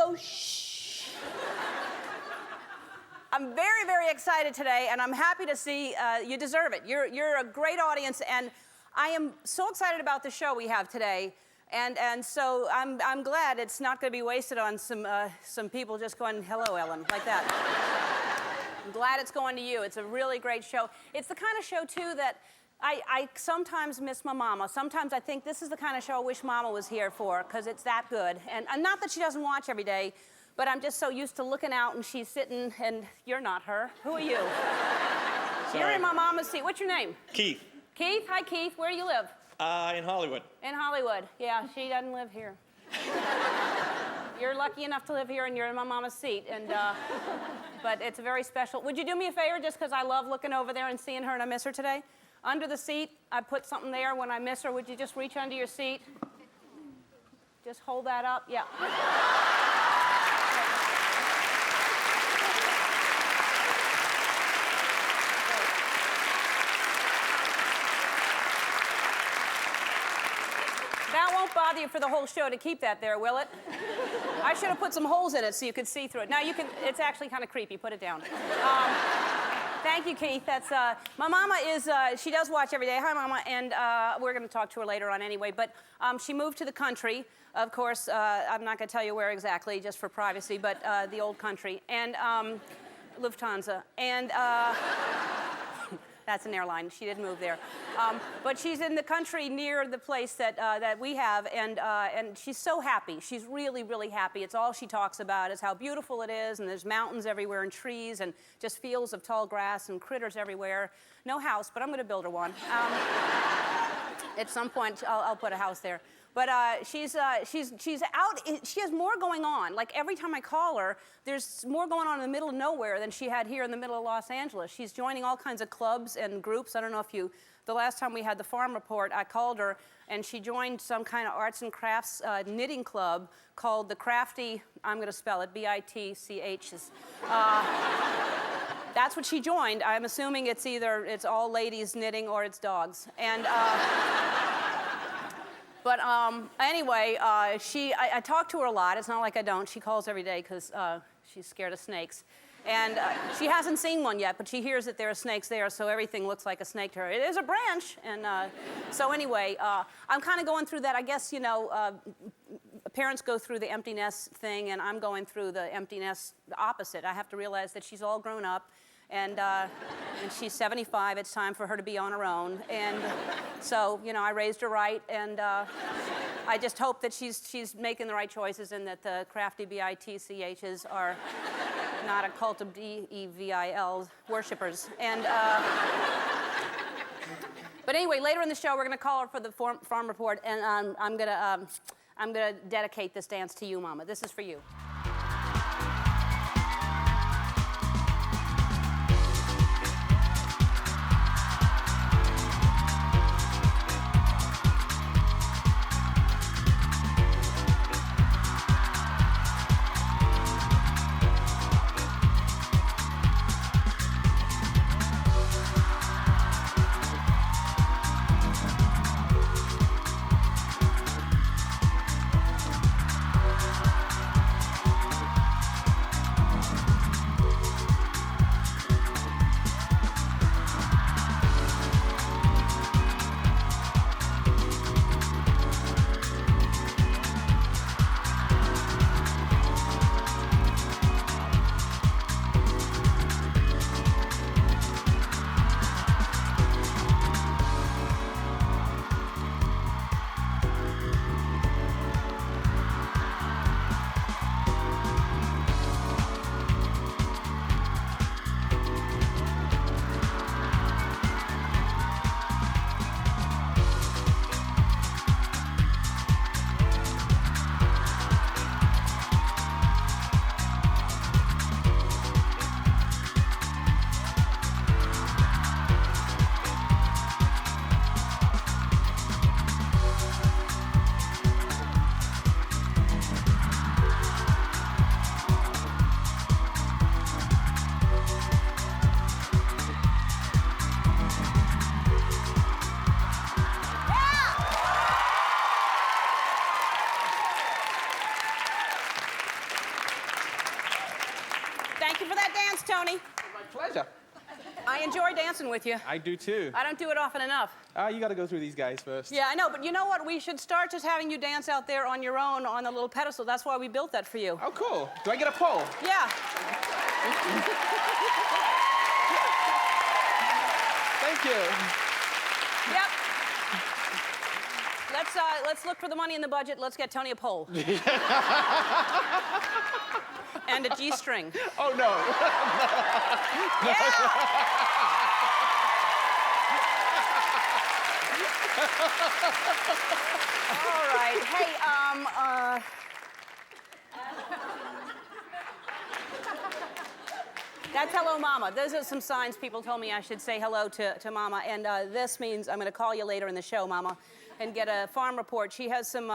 go shh. I'm very, very excited today, and I'm happy to see you deserve it. You're a great audience, and I am so excited about the show we have today. And so I'm glad it's not going to be wasted on some people just going, hello, Ellen, like that. I'm glad it's going to you. It's a really great show. It's the kind of show, too, that I sometimes miss my mama. Sometimes I think this is the kind of show I wish Mama was here for, because it's that good. And not that she doesn't watch every day, but I'm just so used to looking out and she's sitting, and you're not her. Who are you? Sorry. You're in my mama's seat. What's your name? Keith. Keith? Hi, Keith. Where do you live? In Hollywood. In Hollywood. Yeah, she doesn't live here. You're lucky enough to live here, and you're in my mama's seat. But it's a very special. Would you do me a favor, just because I love looking over there and seeing her, and I miss her today? Under the seat, I put something there when I miss her. Would you just reach under your seat? Just hold that up. Yeah. That won't bother you for the whole show to keep that there, will it? I should have put some holes in it so you could see through it. Now you can, it's actually kind of creepy. Put it down. Thank you, Keith. That's, my mama is, she does watch every day. Hi, Mama. And we're going to talk to her later on anyway. But she moved to the country. Of course, I'm not going to tell you where exactly, just for privacy, but the old country. And Lufthansa. And that's an airline. She didn't move there. But she's in the country near the place that we have, and she's so happy. She's really, really happy. It's all she talks about is how beautiful it is, and there's mountains everywhere and trees and just fields of tall grass and critters everywhere. No house, but I'm going to build her one. At some point, I'll put a house there. But she's out. She has more going on. Like every time I call her, there's more going on in the middle of nowhere than she had here in the middle of Los Angeles. She's joining all kinds of clubs and groups. I don't know if you. The last time we had the Farm Report, I called her, and she joined some kind of arts and crafts knitting club called the Crafty. I'm going to spell it BITCHs. That's what she joined. I'm assuming it's all ladies knitting or it's dogs. And. But anyway, I talk to her a lot. It's not like I don't. She calls every day because she's scared of snakes. And she hasn't seen one yet, but she hears that there are snakes there, so everything looks like a snake to her. It is a branch. And so anyway, I'm kind of going through that. I guess, you know, parents go through the empty nest thing, and I'm going through the empty nest opposite. I have to realize that she's all grown up. And she's 75. It's time for her to be on her own. And so, you know, I raised her right, and I just hope that she's making the right choices, and that the crafty BITCHs are not a cult of DEVIL worshipers. And but anyway, later in the show, we're going to call her for the farm report, and I'm gonna dedicate this dance to you, Mama. This is for you. Thank you for that dance, Tony. My pleasure. I enjoy dancing with you. I do too. I don't do it often enough. You got to go through these guys first. Yeah, I know, but you know what? We should start just having you dance out there on your own on the little pedestal. That's why we built that for you. Oh, cool. Do I get a pole? Yeah. Thank you. Yep. Let's look for the money in the budget. Let's get Tony a pole. And a G-string. Oh, no. Yeah! All right. Hey, that's hello, Mama. Those are some signs people told me I should say hello to Mama. And this means I'm going to call you later in the show, Mama, and get a farm report. She has some,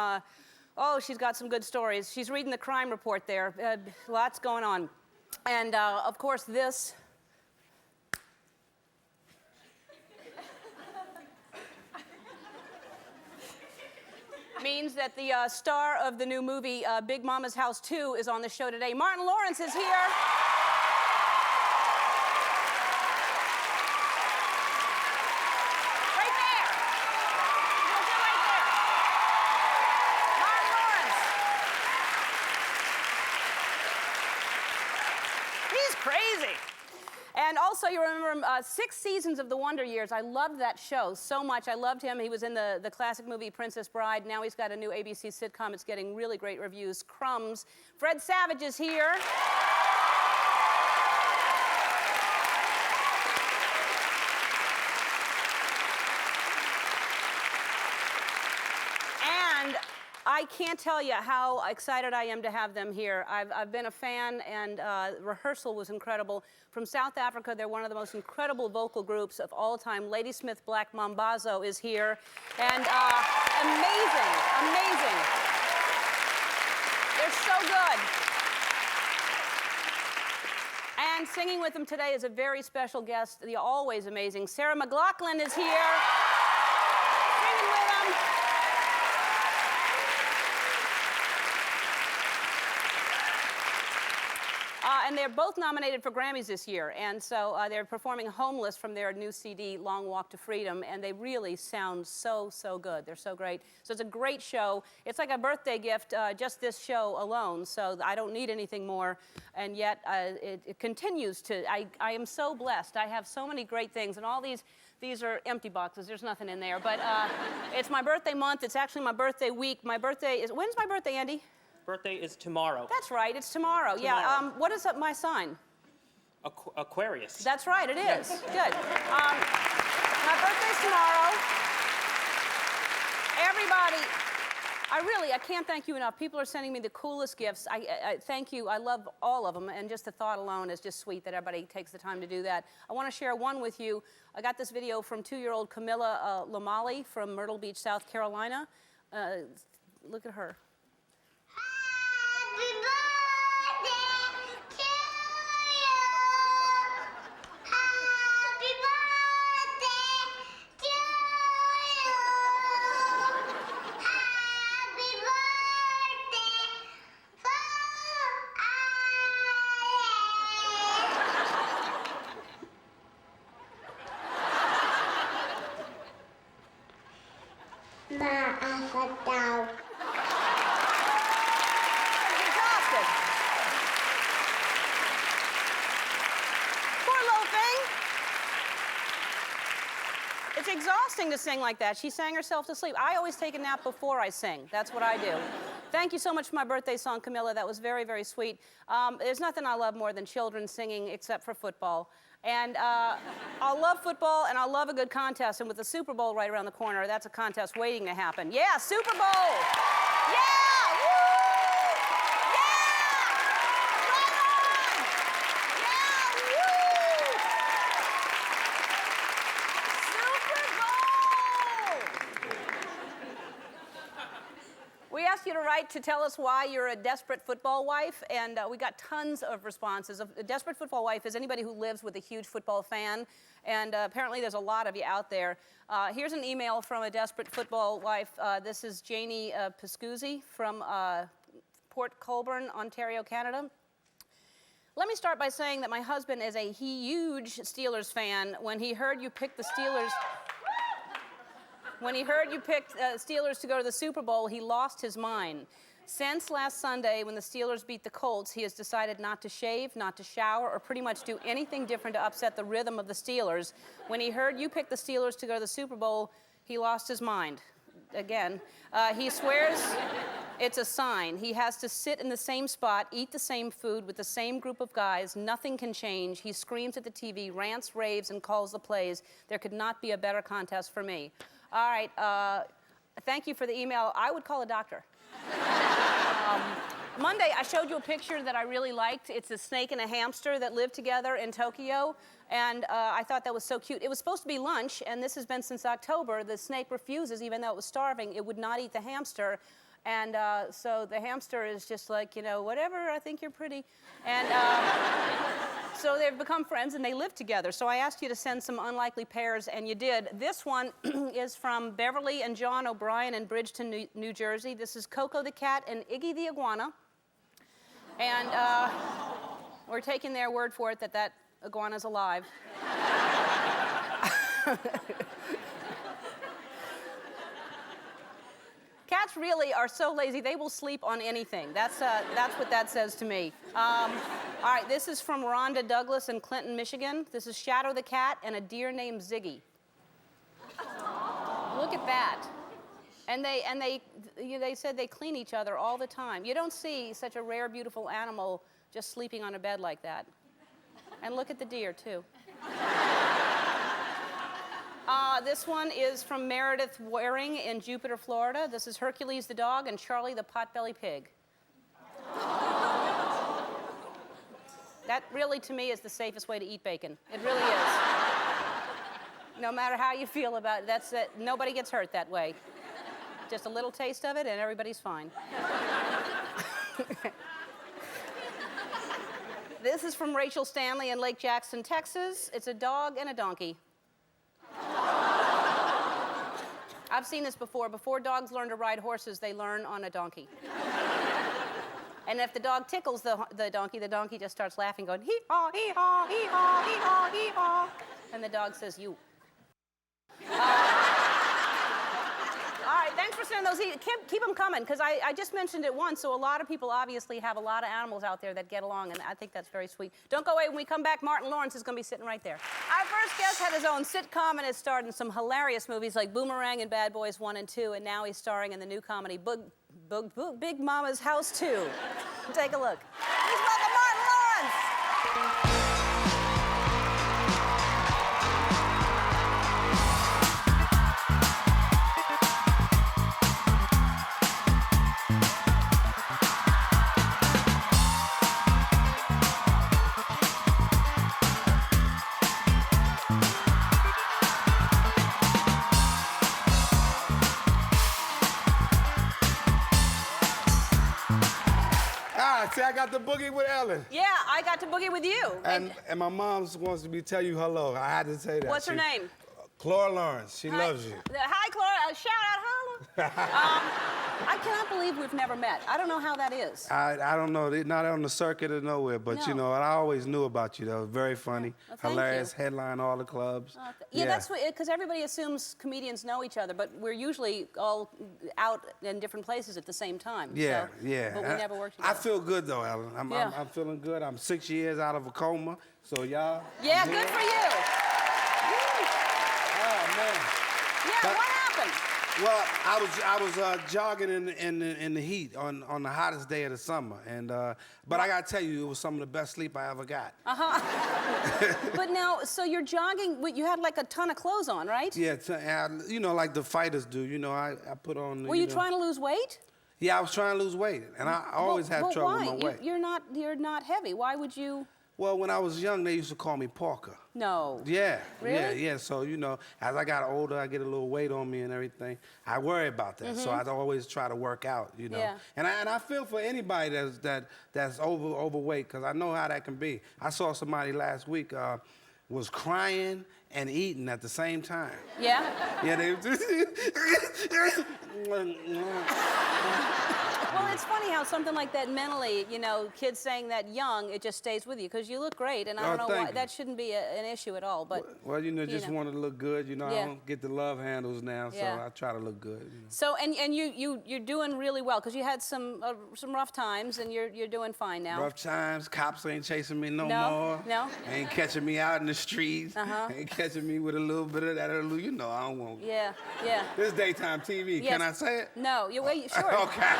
she's got some good stories. She's reading the crime report there. Lots going on. And, of course, this. Means that the star of the new movie, Big Mama's House 2, is on the show today. Martin Lawrence is here. Crazy. And also, you remember 6 seasons of The Wonder Years. I loved that show so much. I loved him. He was in the classic movie Princess Bride. Now he's got a new ABC sitcom. It's getting really great reviews. Crumbs. Fred Savage is here. And I can't tell you how excited I am to have them here. I've been a fan, and rehearsal was incredible. From South Africa, they're one of the most incredible vocal groups of all time. Ladysmith Black Mambazo is here, and amazing, amazing. They're so good. And singing with them today is a very special guest, the always amazing Sarah McLachlan is here, singing with them. And they're both nominated for Grammys this year, and so they're performing Homeless from their new CD, Long Walk to Freedom, and they really sound so, so good. They're so great. So it's a great show. It's like a birthday gift, just this show alone, so I don't need anything more, and yet it continues to. I am so blessed. I have so many great things, and all these are empty boxes. There's nothing in there, but it's my birthday month. It's actually my birthday week. My birthday is, when's my birthday, Andy? Birthday is tomorrow. That's right, it's tomorrow. Yeah, what is my sign? Aquarius. That's right, it is. Good. My birthday's tomorrow. Everybody, I can't thank you enough. People are sending me the coolest gifts. I thank you. I love all of them, and just the thought alone is just sweet that everybody takes the time to do that. I want to share one with you. I got this video from 2-year-old Camilla Lamali from Myrtle Beach, South Carolina. Look at her. It's exhausting to sing like that. She sang herself to sleep. I always take a nap before I sing. That's what I do. Thank you so much for my birthday song, Camilla. That was very, very sweet. There's nothing I love more than children singing except for football. And I love football, and I love a good contest. And with the Super Bowl right around the corner, that's a contest waiting to happen. Yeah, Super Bowl! Yeah! Woo! Yeah! Right on! Yeah! Woo! Super Bowl! We asked you to write to tell us why you're a desperate football wife, and we got tons of responses. A desperate football wife is anybody who lives with a huge football fan, and apparently there's a lot of you out there. Here's an email from a desperate football wife. This is Janie Piscuzzi from Port Colborne, Ontario, Canada. Let me start by saying that my husband is a huge Steelers fan. When he heard you pick the Steelers, when he heard you picked Steelers to go to the Super Bowl, he lost his mind. Since last Sunday, when the Steelers beat the Colts, he has decided not to shave, not to shower, or pretty much do anything different to upset the rhythm of the Steelers. When he heard you pick the Steelers to go to the Super Bowl, he lost his mind. Again, he swears it's a sign. He has to sit in the same spot, eat the same food with the same group of guys. Nothing can change. He screams at the TV, rants, raves, and calls the plays. There could not be a better contest for me. All right, thank you for the email. I would call a doctor. Monday, I showed you a picture that I really liked. It's a snake and a hamster that live together in Tokyo, and I thought that was so cute. It was supposed to be lunch, and this has been since October. The snake refuses, even though it was starving. It would not eat the hamster, and so the hamster is just like, you know, whatever, I think you're pretty. And so they've become friends, and they live together. So I asked you to send some unlikely pairs, and you did. This one is from Beverly and John O'Brien in Bridgeton, New Jersey. This is Coco the cat and Iggy the iguana. And we're taking their word for it that that iguana's alive. Cats really are so lazy, they will sleep on anything. That's what that says to me. All right, this is from Rhonda Douglas in Clinton, Michigan. This is Shadow the cat and a deer named Ziggy. Look at that. And they said they clean each other all the time. You don't see such a rare, beautiful animal just sleeping on a bed like that. And look at the deer, too. This one is from Meredith Waring in Jupiter, Florida. This is Hercules the dog and Charlie the potbelly pig. That really, to me, is the safest way to eat bacon. It really is. No matter how you feel about it, that's it. Nobody gets hurt that way. Just a little taste of it, and everybody's fine. This is from Rachel Stanley in Lake Jackson, Texas. It's a dog and a donkey. I've seen this before. Before dogs learn to ride horses, they learn on a donkey. And if the dog tickles the donkey just starts laughing, going, hee-haw, hee-haw, hee-haw, hee-haw, hee-haw. And the dog says, you. All right, thanks for sending those. Keep them coming, because I just mentioned it once, so a lot of people obviously have a lot of animals out there that get along, and I think that's very sweet. Don't go away. When we come back, Martin Lawrence is going to be sitting right there. Our first guest had his own sitcom and has starred in some hilarious movies like Boomerang and Bad Boys 1 and 2, and now he's starring in the new comedy Big Mama's House 2. Take a look. Please welcome Martin Lawrence. See, I got the boogie with Ellen. Yeah, I got to boogie with you. And my mom wants me to tell you hello. I had to say that. What's her name? Clara Lawrence. She loves you. Hi, Clara. Shout out, holla. I cannot believe we've never met. I don't know how that is. I don't know. They're not on the circuit or nowhere, but No. you know, I always knew about you, though. Very funny, Well, thank hilarious, you. headline all the clubs. Yeah, that's because everybody assumes comedians know each other, but we're usually all out in different places at the same time. Yeah, so, yeah. But we never worked I together. feel good, though, Ellen. I'm feeling good. I'm 6 years out of a coma, so y'all. Yeah, good for you. Oh, man. Yeah, what happened? Well, I was jogging in the heat on the hottest day of the summer, and but I gotta tell you, it was some of the best sleep I ever got. But now, so you're jogging. You had like a ton of clothes on, right? Yeah, you know, like the fighters do. You know, I put on. Were you trying to lose weight? Yeah, I was trying to lose weight, and I always have trouble why? with my weight. You're not heavy. Why would you? Well, when I was young, they used to call me Parker. No. Yeah, Really? yeah. So, you know, as I got older, I get a little weight on me and everything. I worry about that, so I always try to work out, you know. Yeah. And I feel for anybody that's overweight, because I know how that can be. I saw somebody last week was crying and eating at the same time. Yeah? Yeah, they. Well, it's funny how something like that mentally, you know, kids saying that young, it just stays with you because you look great, and I don't know thank why you. that shouldn't be an issue at all. But Well, just wanted to look good. You know, Yeah. I don't get the love handles now, so Yeah. I try to look good. You know. so, and you're doing really well because you had some rough times, and you're doing fine now. Rough times, cops ain't chasing me no No? more. No? Ain't catching me out in the streets. Uh-huh. Ain't catching me with a little bit of that, you know, I don't want. Yeah, yeah. This daytime TV, Yes. can I say it? No, you wait. Sure. Okay.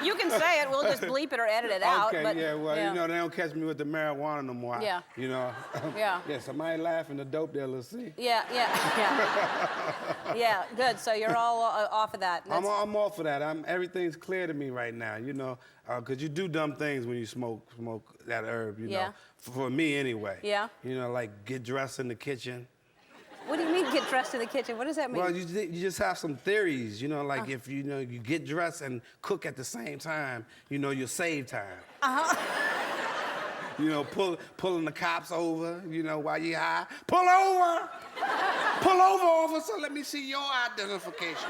You can say it. We'll just bleep it or edit it out. Okay, but, yeah, well, you know, they don't catch me with the marijuana no more. Yeah. You know. Yeah. Yeah, somebody laughing, the dope dealer, see? Yeah, good. So you're all off of that. I'm off of that. Everything's clear to me right now, you know, because you do dumb things when you smoke that herb, you Yeah. know. For me, anyway. Yeah. You know, like get dressed in the kitchen. What do you mean get dressed in the kitchen? What does that mean? Well, you just have some theories, you know, like if you get dressed and cook at the same time, you know, you'll save time. You know, pulling the cops over, you know, while you high. Pull over! Pull over, officer. Let me see your identification.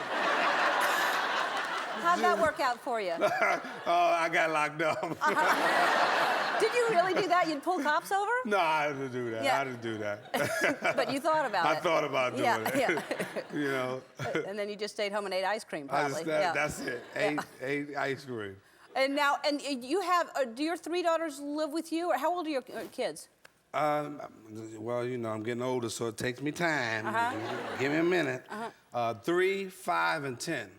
How'd that work out for you? I got locked up. Did you really do that? You'd pull cops over? No, I didn't do that. Yeah. I didn't do that. But you thought about it. I thought about doing it. Yeah. You know. And then you just stayed home and ate ice cream, I probably. just, Yeah. That's it. Ate ice cream. And now, and you have, do your 3 daughters live with you, or how old are your kids? Well, you know, I'm getting older, so it takes me time. Uh-huh. Give me a minute. 3, 5, and 10.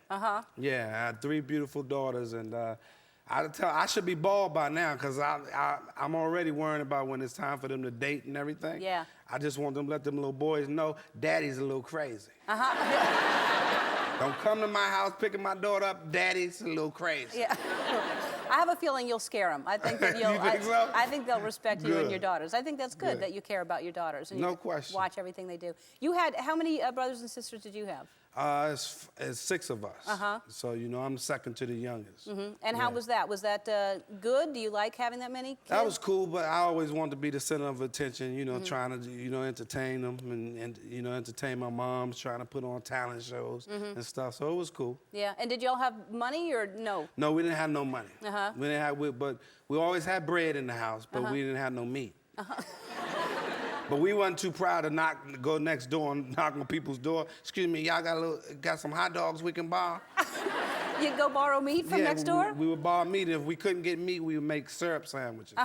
Yeah, I had 3 beautiful daughters, and I should be bald by now because I'm already worrying about when it's time for them to date and everything. Yeah. I just want them to let them little boys know Daddy's a little crazy. Don't come to my house picking my daughter up. Daddy's a little crazy. Yeah. I have a feeling you'll scare them. I think that You think so? I think they'll respect you and Good. your daughters. I think that's good Good. that you care about your daughters and No you question. watch everything they do. You had how many brothers and sisters did you have? It's 6 of us. So, you know, I'm second to the youngest. And how was that? Was that good? Do you like having that many kids? That was cool, but I always wanted to be the center of attention, you know, trying to, you know, entertain them and, you know, entertain my moms, trying to put on talent shows and stuff. So it was cool. Yeah. And did y'all have money or no? No, we didn't have no money. We didn't have, but we always had bread in the house, but we didn't have no meat. But we wasn't too proud to go next door and knock on people's door. Excuse me, y'all got some hot dogs we can borrow? You'd go borrow meat from next door? We would borrow meat. If we couldn't get meat, we would make syrup sandwiches.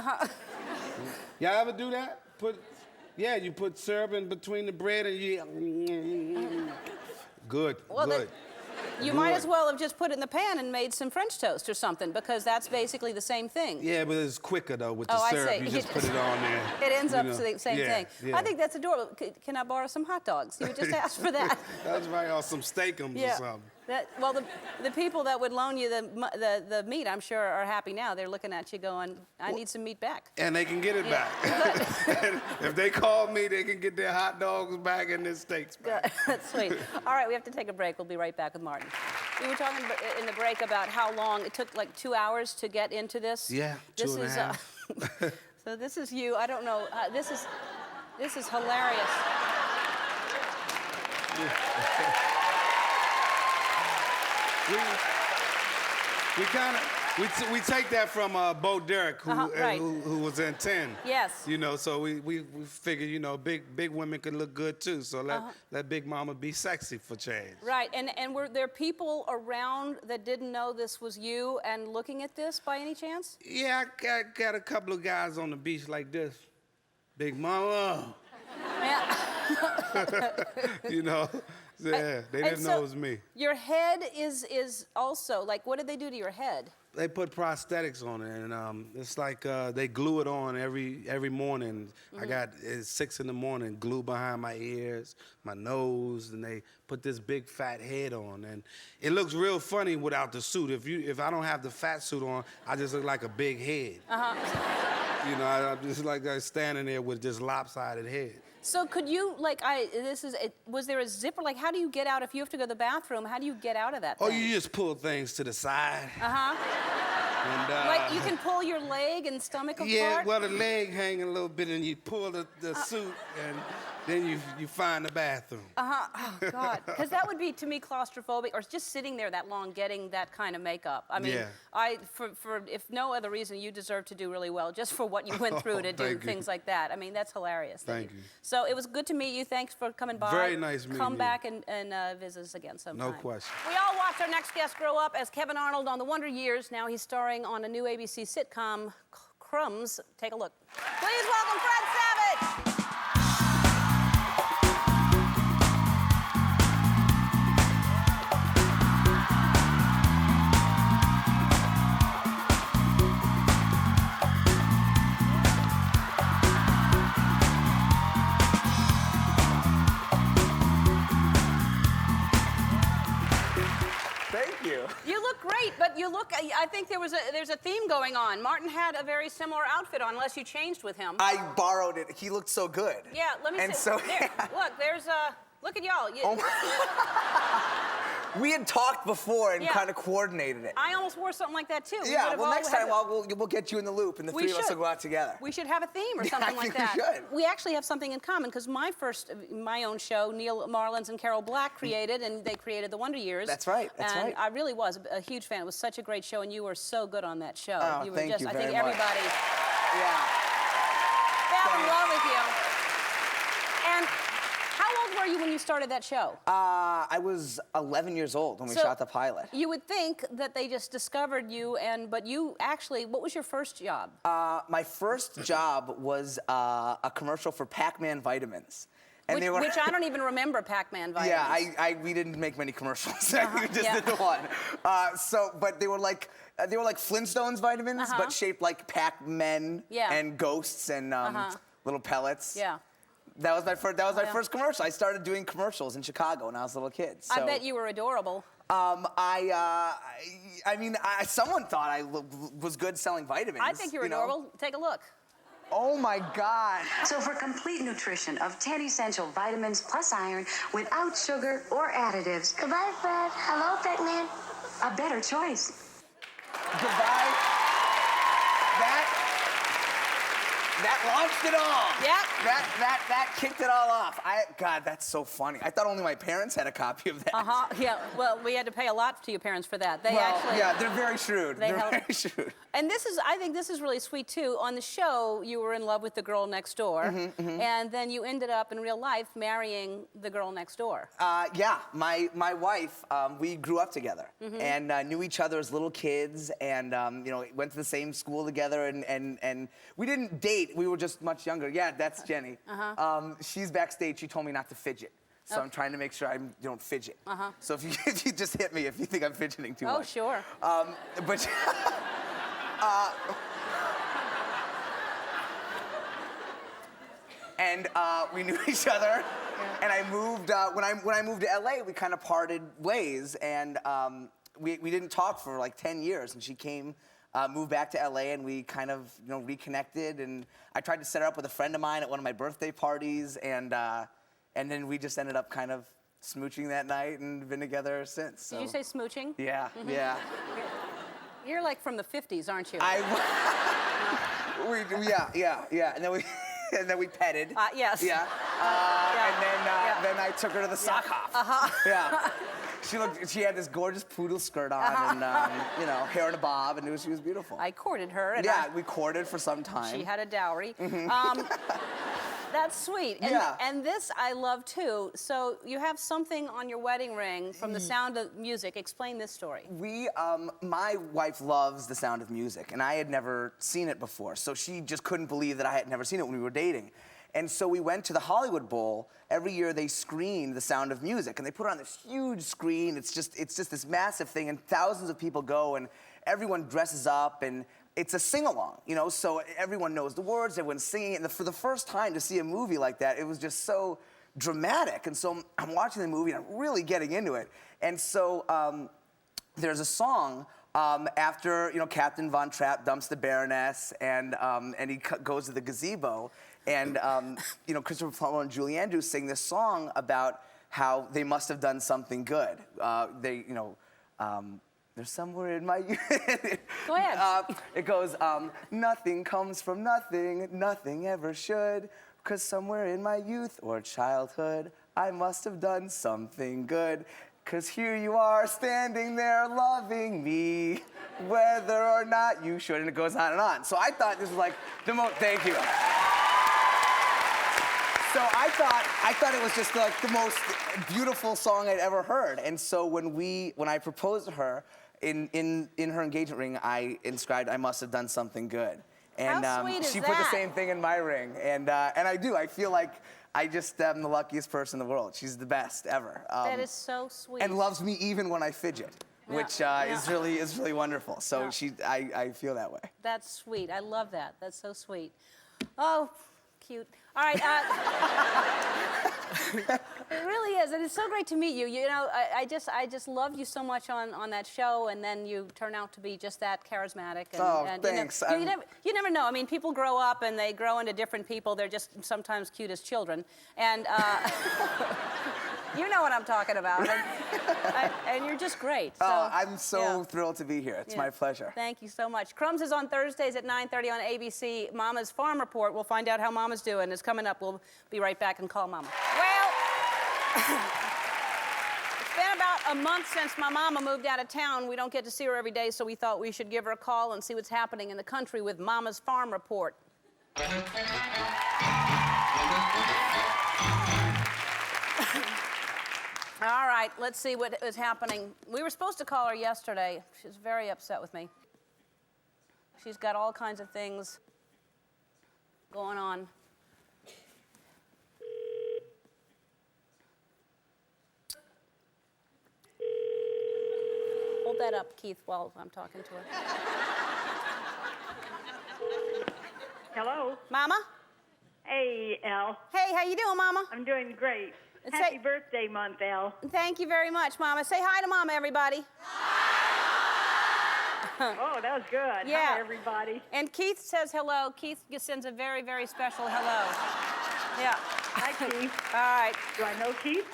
Y'all ever do that? You put syrup in between the bread and you. Good. Well, good. You might as well have just put it in the pan and made some French toast or something, because that's basically the same thing. Yeah, but it's quicker though with the Oh, I syrup. see. You just put it on there. It ends you up know. the same thing. Yeah. I think that's adorable. Can I borrow some hot dogs? You just asked for that. That's right, or some steakums or something. Well, the people that would loan you the meat, I'm sure, are happy now. They're looking at you going, I need some meat back. And they can get it back. If they call me, they can get their hot dogs back and their steaks back. That's sweet. All right, we have to take a break. We'll be right back with Martin. We were talking in the break about how long it took, like 2 hours to get into this. Yeah, this 2.5. So this is you. I don't know. This is hilarious. We take that from Bo Derek, who was in 10. Yes. You know, so we figure, you know, big women can look good too. So let Big Mama be sexy for change. Right, and were there people around that didn't know this was you and looking at this by any chance? Yeah, I got a couple of guys on the beach like this. Big Mama. Yeah. You know, yeah, they didn't know it was me. Your head is also, like, what did they do to your head? They put prosthetics on it, and it's like they glue it on every morning. I got it's 6 in the morning, glue behind my ears, my nose, and they put this big fat head on, and it looks real funny without the suit. If I don't have the fat suit on, I just look like a big head. You know, I'm just like standing there with this lopsided head. So could you, like, was there a zipper? Like, how do you get out if you have to go to the bathroom? How do you get out of that thing? Oh, you just pull things to the side. And, Like you can pull your leg and stomach apart? yeah, well, the leg hang a little bit, and you pull the suit, and then you find the bathroom. Oh, God. Because that would be, to me, claustrophobic, or just sitting there that long getting that kind of makeup. I mean, Yeah. for if no other reason, you deserve to do really well, just for what you went through to do Thank you. things like that. I mean, that's hilarious. Thank you. So it was good to meet you. Thanks for coming by. Very nice meeting Come you. back and visit us again sometime. No question. We all watched our next guest grow up as Kevin Arnold on The Wonder Years. Now he's starring on a new ABC sitcom, Crumbs. Take a look. Please welcome Fred Savage. Thank you. You look great, but you look, I think there's a theme going on. Martin had a very similar outfit on, unless you changed with him. I borrowed it. He looked so good. Yeah, let me and see. So, there, look, look at y'all. We had talked before and Yeah. kind of coordinated it. I almost wore something like that, too. We Yeah, would've well, all next had time to- we'll get you in the loop, and the We three of us should. will go out together. We should have a theme or Yeah, something I like think we that. should. We actually have something in common, because my own show, Neil Marlins and Carol Black created, and they created The Wonder Years. That's right, that's and right. I really was a huge fan. It was such a great show, and you were so good on that show. Oh, you were thank just, you I very think much. everybody Yeah. fell in love with you. And how old were you when you started that show? I was 11 years old when we So, shot the pilot. You would think that they just discovered you, but you actually, what was your first job? My first job was a commercial for Pac-Man vitamins. And Which I don't even remember Pac-Man vitamins. Yeah, we didn't make many commercials. We just yeah. did the one. But they were like Flintstones vitamins, but shaped like Pac-Men Yeah. and ghosts and little pellets. Yeah. That was my first. That was my Yeah. first commercial. I started doing commercials in Chicago when I was a little kid. So, I bet you were adorable. someone thought I was good selling vitamins. I think you're you know? adorable. Take a look. Oh my God. So for complete nutrition of 10 essential vitamins plus iron without sugar or additives, Goodbye, Fred. Hello, Pac-Man. a better choice. Goodbye. That launched it all. Yep. That kicked it all off. God, that's so funny. I thought only my parents had a copy of that. Yeah. Well, we had to pay a lot to your parents for that. They Well, actually. yeah, they're very shrewd. They They're helped. very shrewd. And I think this is really sweet too. On the show, you were in love with the girl next door, and then you ended up in real life marrying the girl next door. Yeah, my wife, we grew up together and knew each other as little kids, and went to the same school together, and we didn't date. We were just much younger. Yeah, that's Jenny. She's backstage. She told me not to fidget. So I'm trying to make sure I don't fidget. So if you just hit me if you think I'm fidgeting too much. Oh, sure. But and we knew each other, and I moved when I moved to LA. We kind of parted ways, and we didn't talk for like 10 years. And she came, moved back to LA, and we kind of reconnected. And I tried to set her up with a friend of mine at one of my birthday parties, and then we just ended up kind of smooching that night and been together ever since. So. Did you say smooching? Yeah, yeah. You're like from the 50s, aren't you? Yeah. And then we petted. Yes. Yeah. And then I took her to the sock hop. Yeah. She had this gorgeous poodle skirt on and hair in a bob, and she was beautiful. I courted her. And we courted for some time. She had a dowry. That's sweet. And, Yeah. and this I love too. So you have something on your wedding ring from The Sound of Music. Explain this story. My wife loves The Sound of Music, and I had never seen it before. So she just couldn't believe that I had never seen it when we were dating. And so we went to the Hollywood Bowl. Every year they screen The Sound of Music, and they put it on this huge screen. It's just this massive thing, and thousands of people go, and everyone dresses up, and it's a sing-along, so everyone knows the words, everyone's singing, and for the first time to see a movie like that, it was just so dramatic. And so I'm watching the movie, and I'm really getting into it. And so there's a song after Captain Von Trapp dumps the Baroness, and he goes to the gazebo, and Christopher Plummer and Julie Andrews sing this song about how they must have done something good. There's somewhere in my... Go ahead. It goes, nothing comes from nothing, nothing ever should, 'cause somewhere in my youth or childhood, I must have done something good. 'Cause here you are standing there loving me, whether or not you should, and it goes on and on. So I thought this was like the most, thank you. So I thought it was just like the most beautiful song I'd ever heard. And so when I proposed to her, in her engagement ring, I inscribed, I must have done something good. And How sweet is she put the that? same thing in my ring. And I do, I feel like I just am the luckiest person in the world. She's the best ever. That is so sweet. And loves me even when I fidget, which is really wonderful. So I feel that way. That's sweet. I love that. That's so sweet. Oh, cute. All right. It really is, and it's so great to meet you. You know, I just loved you so much on that show, and then you turn out to be just that charismatic. And, Oh, and thanks. You never know. I mean, people grow up and they grow into different people. They're just sometimes cute as children, and you know what I'm talking about. And you're just great. So, I'm so thrilled to be here. It's my pleasure. Thank you so much. Crumbs is on Thursdays at 9:30 on ABC. Mama's Farm Report. We'll find out how Mama's doing. It's coming up. We'll be right back and call Mama. Well, it's been about a month since my mama moved out of town. We don't get to see her every day, so we thought we should give her a call and see what's happening in the country with Mama's Farm Report. All right, let's see what is happening. We were supposed to call her yesterday. She's very upset with me. She's got all kinds of things going on. Hold that up, Keith, while I'm talking to her. Hello. Mama? Hey, Elle. Hey, how you doing, Mama? I'm doing great. Say- Happy birthday month, Elle. Thank you very much, Mama. Say hi to Mama, everybody. Oh, that was good. Yeah. Hi, everybody. And Keith says hello. Keith sends a very, very special hello. Yeah. Hi, Keith. All right. Do I know Keith?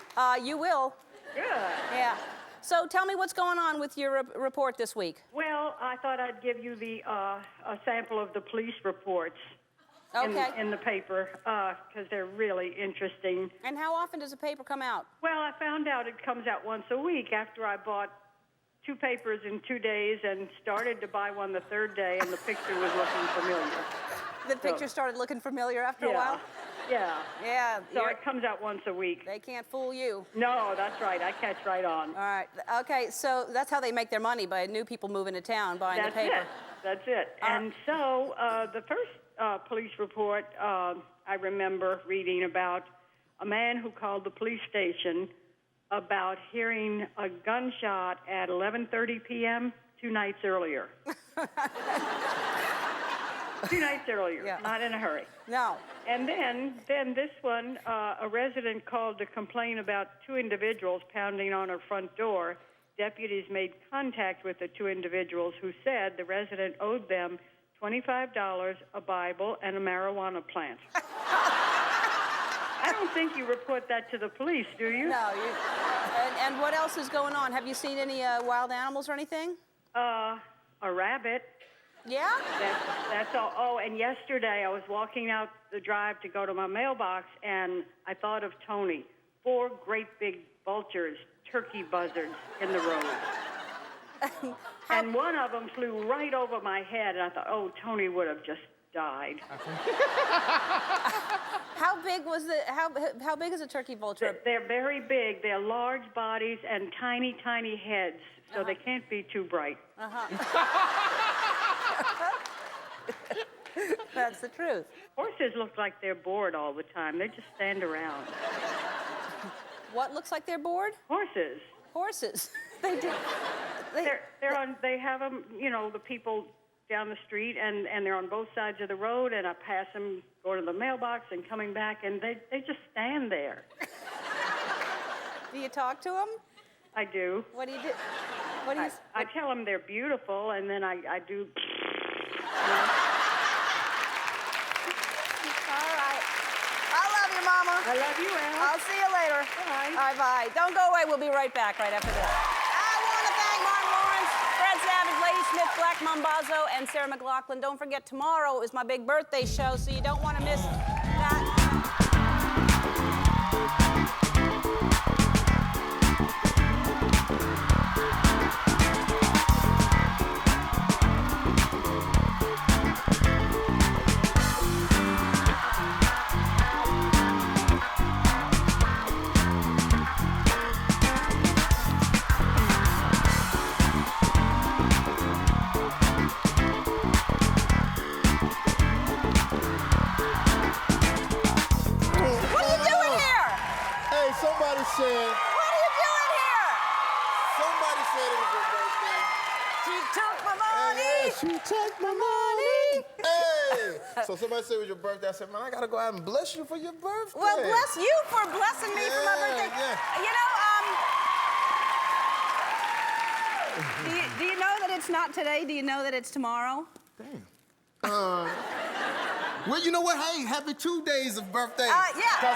You will. Good. Yeah. So tell me what's going on with your report this week. Well, I thought I'd give you a sample of the police reports in the paper because they're really interesting. And how often does a paper come out? Well, I found out it comes out once a week after I bought 2 papers in 2 days and started to buy one the 3rd day, and the picture was looking familiar. The picture started looking familiar after a while? Yeah. Yeah. So it comes out once a week. They can't fool you. No, that's right. I catch right on. All right. Okay, so that's how they make their money, by new people moving to town, buying the paper. That's it. And so the first police report, I remember reading about a man who called the police station about hearing a gunshot at 11:30 p.m. 2 nights earlier. 2 nights earlier, not in a hurry. No. And then this one, a resident called to complain about 2 individuals pounding on her front door. Deputies made contact with the 2 individuals who said the resident owed them $25, a Bible, and a marijuana plant. I don't think you report that to the police, do you? No. And what else is going on? Have you seen any wild animals or anything? A rabbit. Yeah? That's all. Oh, and yesterday I was walking out the drive to go to my mailbox, and I thought of Tony. 4 great big vultures, turkey buzzards in the road. And one of them flew right over my head, and I thought, oh, Tony would have just died. How big was how big is a turkey vulture? They're very big. They're large bodies and tiny, tiny heads, so they can't be too bright. That's the truth. Horses look like they're bored all the time. They just stand around. What looks like they're bored? Horses. Horses. They do. They have them, you know, the people down the street, and they're on both sides of the road, and I pass them going to the mailbox and coming back, and they just stand there. Do you talk to them? I do. What do you do? I tell them they're beautiful, and then I do. All right. I love you, Mama. I love you, Al. I'll see you later. Bye. Bye-bye. Don't go away. We'll be right back right after this. I want to thank Martin Lawrence for Smith, Black Mambazo, and Sarah McLachlan. Don't forget, tomorrow is my big birthday show, so you don't want to miss that. Somebody said. What are you doing here? Somebody said it was your birthday. She took my money. Hey, she took my money. Hey. So somebody said it was your birthday. I said, man, I gotta go out and bless you for your birthday. Well, bless you for blessing me for my birthday. Yeah. You know, do you know that it's not today? Do you know that it's tomorrow? Damn. Well, you know what? Hey, happy 2 days of birthday. Yeah. 'Cause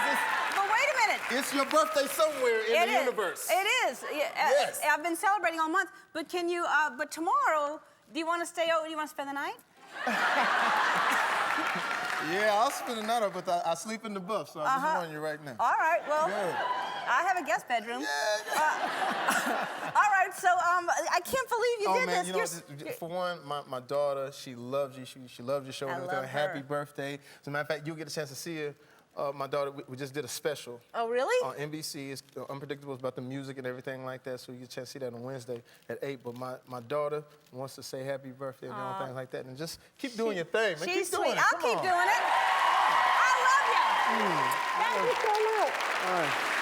But wait a minute. it's your birthday somewhere in the universe. It is. Yes. I've been celebrating all month. But can you? But tomorrow, do you want to stay over? Do you want to spend the night? Yeah, I'll spend the night up, but I sleep in the buff, so I'm just warning you right now. All right. Well, Good. I have a guest bedroom. Yeah. All right. So I can't believe you did man, this. you know, for one, my daughter, she loves you. She loves your show. I And love Happy her. birthday. As a matter of fact, you'll get a chance to see her. My daughter, we just did a special. Oh, really? On NBC. It's Unpredictable. It's about the music and everything like that. So you get a chance to see that on Wednesday at 8. But my daughter wants to say happy birthday and all things like that. And just keep doing your thing, man. She's Keep doing sweet. it. I'll Come keep on. doing it. I love you. Thank you so much. All right.